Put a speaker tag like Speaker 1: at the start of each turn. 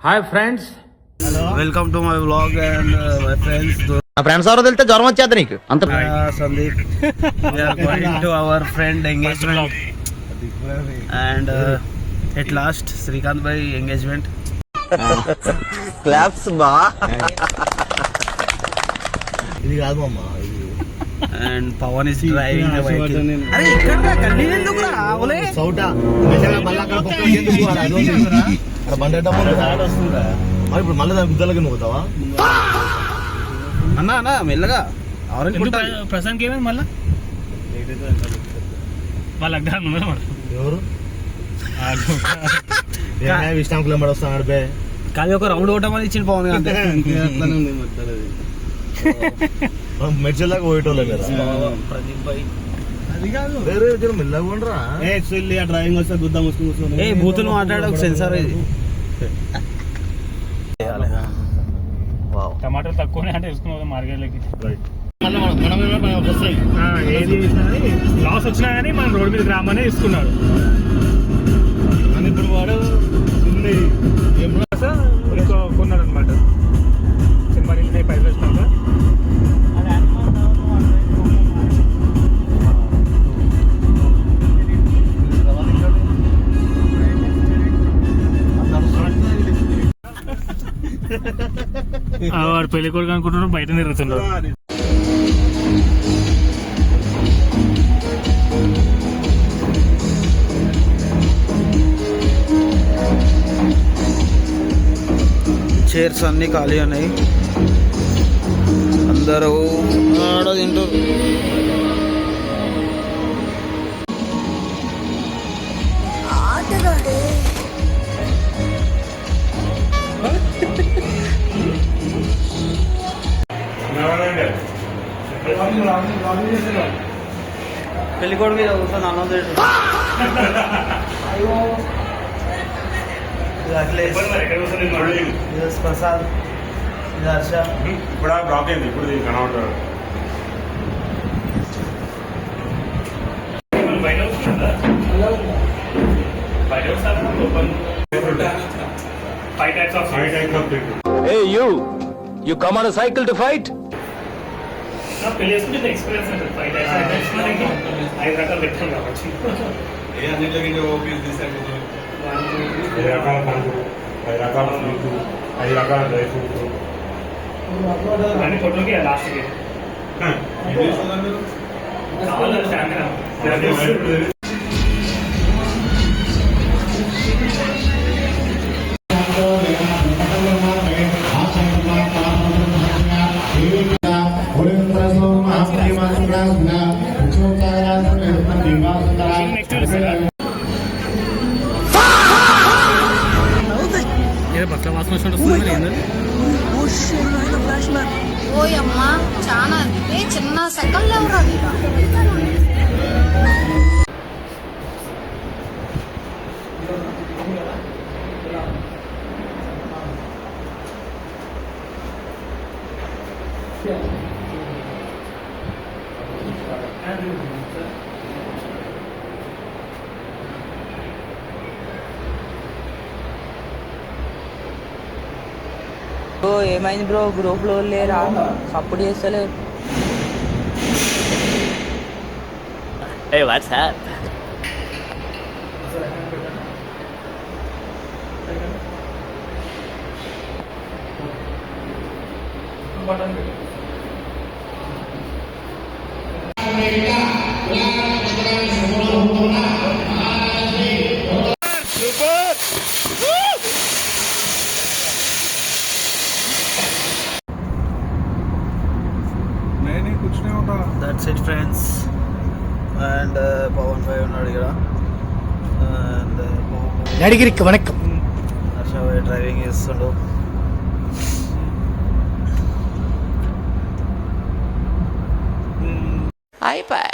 Speaker 1: Hi friends,
Speaker 2: welcome to my vlog and my friends.
Speaker 1: నా friends ఎవరో తెలితే జ్వరం వచ్చేది నీకు అంత.
Speaker 2: Sandeep, we are going to our friend engagement and at last Srikanth Bhai engagement.
Speaker 1: Claps బా.
Speaker 3: ఇది కాదు అమ్మా,
Speaker 2: and Pawan is driving the vehicle. అరే ఇక్కడ కంటిన్యూ ఎందుకురా ఓలే
Speaker 3: సౌటా మెల్లగా మళ్ళీ అక్కడ పక్కన ఎందుకు అలా అదొందిరా అక్కడ బండి డబ్బు సాడ్ వస్తుందా మరి ఇప్పుడు మళ్ళీ దాని గుద్దలకి పోతావా
Speaker 2: అన్న అన్న మెల్లగా ఆరెంజ్
Speaker 4: ప్రశాంత్ ఏమైంది మళ్ళా వాళ్ళ
Speaker 3: ఎవరు ఇష్టం కిలోమీటర్ వస్తాడు బే
Speaker 2: కాదు ఒక రౌండ్ కొట్టమని ఇచ్చిన పవన్ అంతే.
Speaker 3: మెడ్చల్లాగా పోయేటోళ్ళే కదా
Speaker 2: ప్రదీప్ భాయ్.
Speaker 3: అది కాదు వేరే మెల్లగా ఉండరా డ్రైవింగ్ వస్తే గుద్దా ముసుకుని
Speaker 2: ఏ బూతులు మాట్లాడే ఒక సెన్సార్ ఇది.
Speaker 4: టమాటాలు తక్కువనే అంటే వేసుకుని మార్కెట్లోకి
Speaker 3: వస్తాయి
Speaker 4: ఏది లాస్ వచ్చినా కానీ మనం రోడ్ మీద రామనే తీసుకున్నాడు.
Speaker 3: అని ఇప్పుడు వాడు
Speaker 4: కొన్నాడు అనమాట సినిమా పైసలు వచ్చినాక. వాడు పెళ్లి కొడుకు అనుకుంటున్నారు, బయట తిరుగుతున్నారు.
Speaker 2: చైర్స్ అన్ని ఖాళీ ఉన్నాయి, అందరూ ఆడ తింటారు. పెళ్ళికోడు మీద కూర్చొని అన్నం తింటారు. ప్రసాద్, హర్ష.
Speaker 4: ఇప్పుడు బ్లాక్ అయింది, ఇప్పుడు కనబడతాడు.
Speaker 1: Hey you come on a cycle to fight?
Speaker 4: పెళ్లి చేసుకుంటే ఎక్స్పీరియన్స్ ఉంటుంది. 5 టైప్స్ 5 రకాలు పెట్టాం కాబట్టి 5 రకాల పండ్లు, 5 రకాల ఫ్రూట్స్, 5 రకాల డ్రై ఫ్రూట్స్ అన్ని కొట్టుకి లాస్ట్కి బట్టల వాసన వస్తుంది.
Speaker 5: ఓయమ్మా చాలా చిన్న సెకండ్లో ఎవరు
Speaker 6: ఏమైంది బ్రో, గ్రూప్ లో లేరా? సపోర్ట్ చేస్తలేరు.
Speaker 1: Hey, what's up?
Speaker 2: That's it friends. And Pawan భాయ్ ఉన్నాడు ఇక్కడ. అండ్
Speaker 3: నడిగిరికి వణకం.
Speaker 2: హర్ష భాయ్ డ్రైవింగ్ చేస్తుండు.
Speaker 6: అయిపోయి